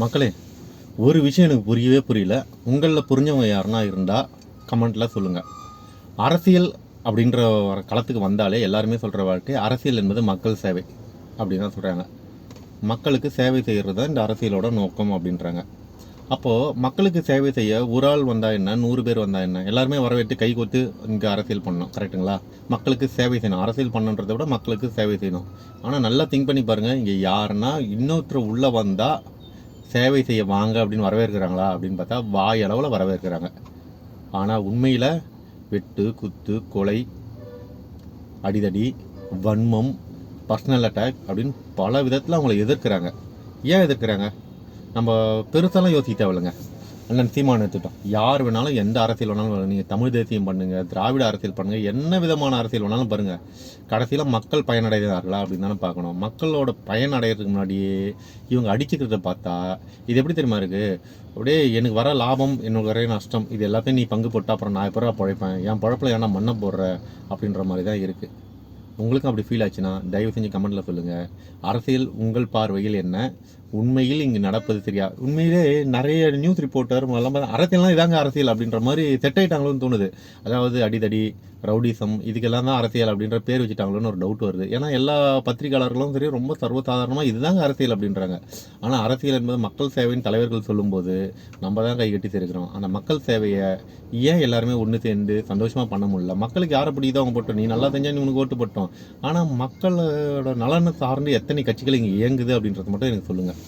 மக்களே, ஒரு விஷயம் எனக்கு புரியவே புரியல. உங்களில் புரிஞ்சவங்க யாருன்னா இருந்தால் கமெண்ட்டில் சொல்லுங்கள். அரசியல் அப்படின்ற ஒரு களத்துக்கு வந்தாலே எல்லாருமே சொல்கிற வாழ்க்கை அரசியல் என்பது மக்கள் சேவை அப்படின்னு தான் சொல்கிறாங்க. மக்களுக்கு சேவை செய்கிறது தான் இந்த அரசியலோட நோக்கம் அப்படின்றாங்க. அப்போது மக்களுக்கு சேவை செய்ய ஒரு ஆள் வந்தால் என்ன, 100 பேர் வந்தால் என்ன, எல்லாருமே வரவேற்று கை கோத்து இங்கே அரசியல் பண்ணணும். கரெக்டுங்களா? மக்களுக்கு சேவை செய்யணும். அரசியல் பண்ணணுன்றதை விட மக்களுக்கு சேவை செய்யணும். ஆனால் நல்லா திங்க் பண்ணி பாருங்கள், இங்கே யாருன்னா இன்னொருத்தர் உள்ளே வந்தால் சேவை செய்ய வாங்க அப்படின்னு வரவேற்கிறாங்களா அப்படின்னு பார்த்தா வாயளவில் வரவேற்கிறாங்க. ஆனால் உண்மையில் வெட்டு, குத்து, கொலை, அடிதடி, வன்மம், பர்சனல் அட்டாக் அப்படின்னு பல விதத்தில் அவங்கள எதிர்க்கிறாங்க. ஏன் எதிர்க்கிறாங்க? நம்ம பெருசாலாம் யோசிக்க தேவையில்லைங்க. அண்ணன் சீமான் எடுத்துட்டோம். யார் வேணாலும் எந்த அரசியல் வேணாலும் நீங்கள் தமிழ் தேசியம் பண்ணுங்கள், திராவிட அரசியல் பண்ணுங்கள், என்ன விதமான அரசியல் வேணாலும் பாருங்கள். கடைசியில் மக்கள் பயனடைகிறார்களா அப்படின்னு தானே பார்க்கணும். மக்களோட பயன் அடைகிறதுக்கு முன்னாடியே இவங்க அடிச்சுக்கிறத பார்த்தா இது எப்படி தெரியுமா இருக்குது? அப்படியே எனக்கு வர லாபம், எனக்கு வர நஷ்டம், இது எல்லாத்தையும் நீ பங்கு போட்டால் அப்புறம் நான் எப்போ பழைப்பேன், என் பழப்பில் ஏன்னா மண்ணை போடுற அப்படின்ற மாதிரி தான் இருக்குது. உங்களுக்கும் அப்படி ஃபீல் ஆச்சுன்னா தயவு செஞ்சு கமெண்ட்டில் சொல்லுங்கள். அரசியல் உங்கள் பார்வையில் என்ன? உண்மையில் இங்கே நடப்பது சரியா? உண்மையிலே நிறைய நியூஸ் ரிப்போர்ட்டர் எல்லாம் அரசியல்லாம் இதாங்க அரசியல் அப்படின்ற மாதிரி செட் ஆகிட்டாங்களோன்னு தோணுது. அதாவது அடிதடி, ரவுடிசம், இதுக்கெல்லாம் தான் அரசியல் அப்படின்ற பேர் வச்சுட்டாங்களோன்னு ஒரு டவுட் வருது. ஏன்னா எல்லா பத்திரிகையாளர்களும் சரி ரொம்ப சர்வசாதாரணமாக இதுதாங்க அரசியல் அப்படின்றாங்க. ஆனால் அரசியல் என்பது மக்கள் சேவைன்னு தலைவர்கள் சொல்லும்போது நம்ம தான் கைகட்டி சேர்க்கிறோம். அந்த மக்கள் சேவையை ஏன் எல்லாருமே ஒன்று சேர்ந்து சந்தோஷமாக பண்ண முடியல? மக்களுக்கு யாரை பிடிக்குதோ அவங்க போட்டோம். நீ நல்லா செஞ்சால் நீ உனக்கு ஓட்டு போட்டோம். ஆனால் மக்களோட நலனை சார்ந்து எத்தனை கட்சிகள் இங்கே இயங்குது அப்படின்றது மட்டும் எனக்கு சொல்லுங்கள்.